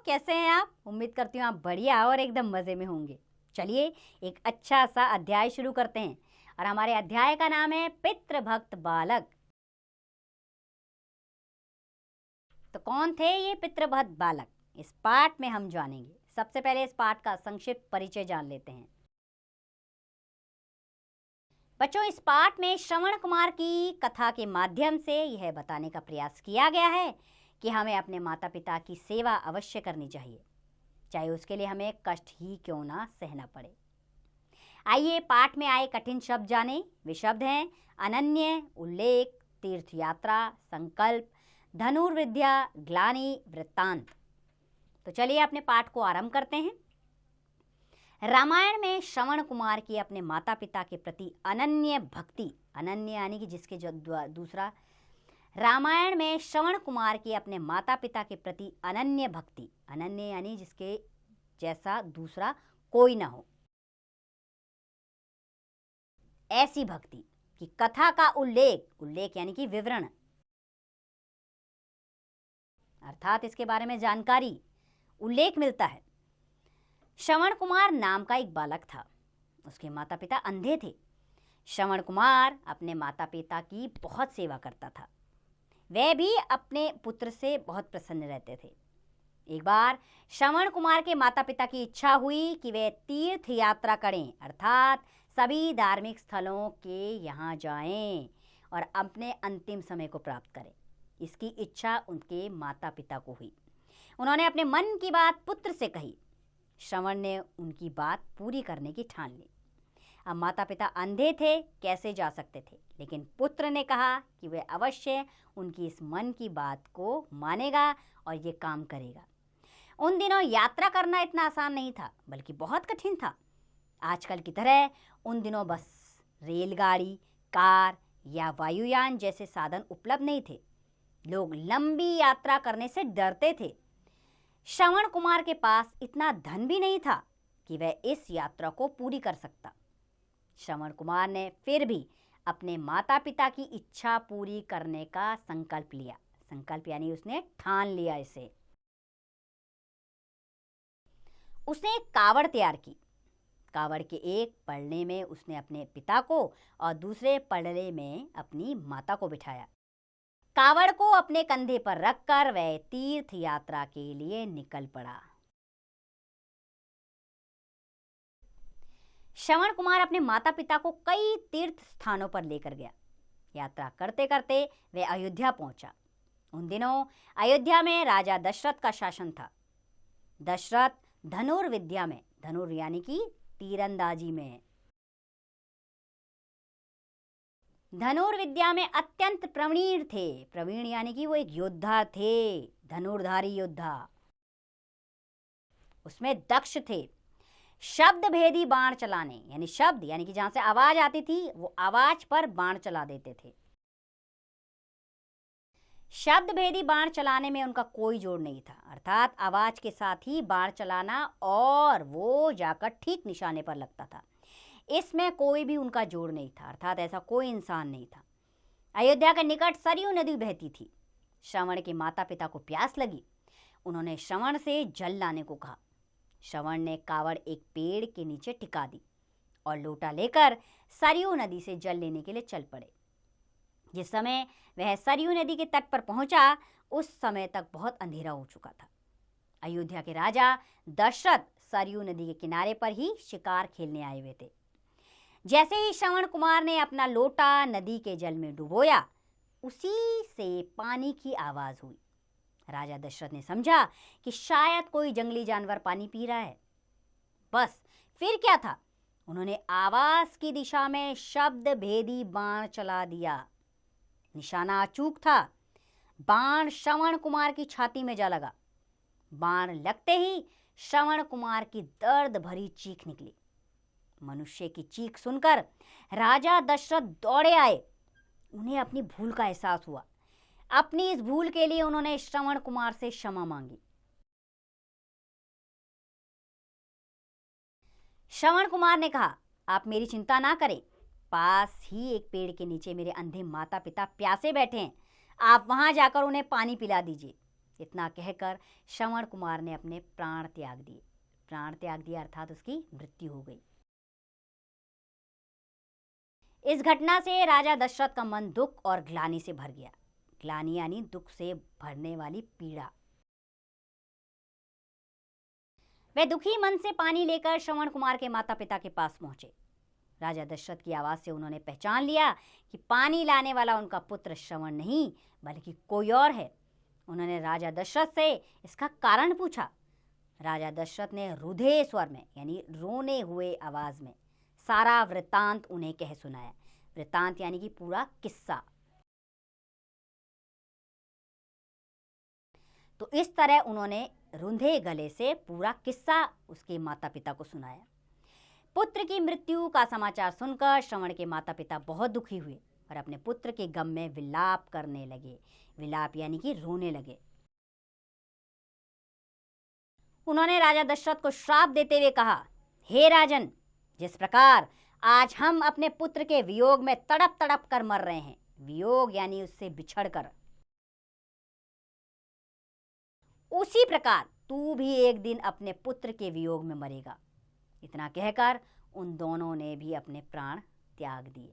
कैसे हैं आप? उम्मीद करती हूँ आप बढ़िया और एकदम मज़े में होंगे। चलिए एक अच्छा सा अध्याय शुरू करते हैं और हमारे अध्याय का नाम है पितृभक्त बालक। तो कौन थे ये पितृभक्त बालक? इस पाठ में हम जानेंगे। सबसे पहले इस पाठ का संक्षिप्त परिचय जान लेते हैं। बच्चों, इस पाठ में श्रवण कुमार की कथा के माध्यम से यह बताने का प्रयास किया गया है कि हमें अपने माता पिता की सेवा अवश्य करनी चाहिए, चाहे उसके लिए हमें कष्ट ही क्यों ना सहना पड़े। आइए पाठ में आए कठिन शब्द जानें। वे शब्द हैं अनन्य, उल्लेख, तीर्थ यात्रा, संकल्प, धनुर्विद्या, ग्लानि, वृत्तांत। तो चलिए अपने पाठ को आरंभ करते हैं। रामायण में श्रवण कुमार की अपने माता पिता के प्रति अनन्य भक्ति, अनन्य यानी कि जिसके जो दूसरा, रामायण में श्रवण कुमार की अपने माता पिता के प्रति अनन्य भक्ति, अनन्य यानी जिसके जैसा दूसरा कोई ना हो, ऐसी भक्ति की कथा का उल्लेख, उल्लेख यानी कि विवरण, अर्थात इसके बारे में जानकारी, उल्लेख मिलता है। श्रवण कुमार नाम का एक बालक था। उसके माता पिता अंधे थे। श्रवण कुमार अपने माता पिता की बहुत सेवा करता था। वह भी अपने पुत्र से बहुत प्रसन्न रहते थे। एक बार श्रवण कुमार के माता पिता की इच्छा हुई कि वे तीर्थ यात्रा करें, अर्थात सभी धार्मिक स्थलों के यहाँ जाएं और अपने अंतिम समय को प्राप्त करें। इसकी इच्छा उनके माता पिता को हुई। उन्होंने अपने मन की बात पुत्र से कही। श्रवण ने उनकी बात पूरी करने की ठान ली। अब माता पिता अंधे थे, कैसे जा सकते थे, लेकिन पुत्र ने कहा कि वह अवश्य उनकी इस मन की बात को मानेगा और ये काम करेगा। उन दिनों यात्रा करना इतना आसान नहीं था, बल्कि बहुत कठिन था। आजकल की तरह उन दिनों बस रेलगाड़ी, कार या वायुयान जैसे साधन उपलब्ध नहीं थे। लोग लंबी यात्रा करने से डरते थे। श्रवण कुमार के पास इतना धन भी नहीं था कि वह इस यात्रा को पूरी कर सकता। श्रवण कुमार ने फिर भी अपने माता पिता की इच्छा पूरी करने का संकल्प लिया। संकल्प यानी उसने ठान लिया इसे। उसने एक कावड़ तैयार की। कावड़ के एक पलड़े में उसने अपने पिता को और दूसरे पलड़े में अपनी माता को बिठाया। कावड़ को अपने कंधे पर रखकर वह तीर्थ यात्रा के लिए निकल पड़ा। श्रवण कुमार अपने माता पिता को कई तीर्थ स्थानों पर लेकर गया। यात्रा करते करते वह अयोध्या पहुंचा। उन दिनों अयोध्या में राजा दशरथ का शासन था। दशरथ धनुर्विद्या में, धनुर यानी कि तीरंदाजी में, धनुर्विद्या में अत्यंत प्रवीण थे। प्रवीण यानी कि वो एक योद्धा थे, धनुर्धारी योद्धा। उसमें दक्ष थे। शब्द भेदी बाण चलाने, यानी शब्द यानी कि जहां से आवाज आती थी वो आवाज पर बाण चला देते थे। शब्द भेदी बाण चलाने में उनका कोई जोड़ नहीं था, अर्थात आवाज के साथ ही बाण चलाना और वो जाकर ठीक निशाने पर लगता था। इसमें कोई भी उनका जोड़ नहीं था, अर्थात ऐसा कोई इंसान नहीं था। अयोध्या के निकट सरयू नदी बहती थी। श्रवण के माता पिता को प्यास लगी। उन्होंने श्रवण से जल लाने को कहा। श्रवण ने कावड़ एक पेड़ के नीचे टिका दी और लोटा लेकर सरयू नदी से जल लेने के लिए चल पड़े। जिस समय वह सरयू नदी के तट पर पहुंचा, उस समय तक बहुत अंधेरा हो चुका था। अयोध्या के राजा दशरथ सरयू नदी के किनारे पर ही शिकार खेलने आए हुए थे। जैसे ही श्रवण कुमार ने अपना लोटा नदी के जल में डुबोया, उसी से पानी की आवाज हुई। राजा दशरथ ने समझा कि शायद कोई जंगली जानवर पानी पी रहा है। बस फिर क्या था, उन्होंने आवाज की दिशा में शब्द भेदी बाण चला दिया। निशाना अचूक था। बाण श्रवण कुमार की छाती में जा लगा। बाण लगते ही श्रवण कुमार की दर्द भरी चीख निकली। मनुष्य की चीख सुनकर राजा दशरथ दौड़े आए। उन्हें अपनी भूल का एहसास हुआ। अपनी इस भूल के लिए उन्होंने श्रवण कुमार से क्षमा मांगी। श्रवण कुमार ने कहा, आप मेरी चिंता ना करें। पास ही एक पेड़ के नीचे मेरे अंधे माता पिता प्यासे बैठे हैं। आप वहां जाकर उन्हें पानी पिला दीजिए। इतना कहकर श्रवण कुमार ने अपने प्राण त्याग दिए। प्राण त्याग दिया अर्थात उसकी मृत्यु हो गई। इस घटना से राजा दशरथ का मन दुख और ग्लानि से भर गया। ग्लानि यानी दुख से भरने वाली पीड़ा। वे दुखी मन से पानी लेकर श्रवण कुमार के माता पिता के पास पहुंचे। राजा दशरथ की आवाज से उन्होंने पहचान लिया कि पानी लाने वाला उनका पुत्र श्रवण नहीं बल्कि कोई और है। उन्होंने राजा दशरथ से इसका कारण पूछा। राजा दशरथ ने रुधे स्वर में यानी रोने हुए आवाज में सारा वृत्तांत उन्हें कह सुनाया। वृत्तांत यानी कि पूरा किस्सा। तो इस तरह उन्होंने रुंधे गले से पूरा किस्सा उसके माता पिता को सुनाया। पुत्र की मृत्यु का समाचार सुनकर श्रवण के माता पिता बहुत दुखी हुए और अपने पुत्र के गम में विलाप करने लगे। विलाप यानी कि रोने लगे। उन्होंने राजा दशरथ को श्राप देते हुए कहा, हे राजन, जिस प्रकार आज हम अपने पुत्र के वियोग में तड़प तड़प कर मर रहे हैं, वियोग यानी उससे बिछड़कर, उसी प्रकार तू भी एक दिन अपने पुत्र के वियोग में मरेगा। इतना कहकर उन दोनों ने भी अपने प्राण त्याग दिए।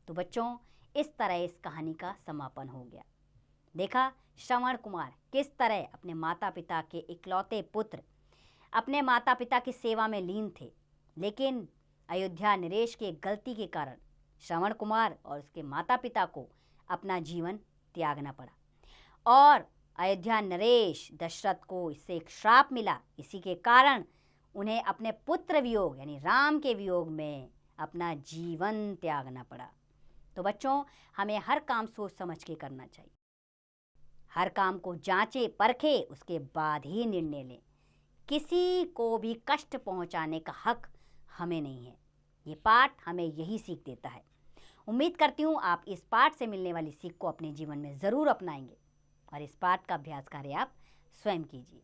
तो बच्चों, इस तरह इस कहानी का समापन हो गया। देखा श्रवण कुमार किस तरह अपने माता पिता के इकलौते पुत्र अपने माता पिता की सेवा में लीन थे, लेकिन अयोध्या नरेश के गलती के कारण श्रवण कुमार और उसके माता पिता को अपना जीवन त्यागना पड़ा और अयोध्या नरेश दशरथ को इससे एक श्राप मिला। इसी के कारण उन्हें अपने पुत्र वियोग यानी राम के वियोग में अपना जीवन त्यागना पड़ा। तो बच्चों, हमें हर काम सोच समझ के करना चाहिए। हर काम को जांचे परखे उसके बाद ही निर्णय लें। किसी को भी कष्ट पहुंचाने का हक हमें नहीं है। ये पाठ हमें यही सीख देता है। उम्मीद करती हूँ आप इस पाठ से मिलने वाली सीख को अपने जीवन में ज़रूर अपनाएंगे और इस पाठ का अभ्यास कार्य आप स्वयं कीजिए।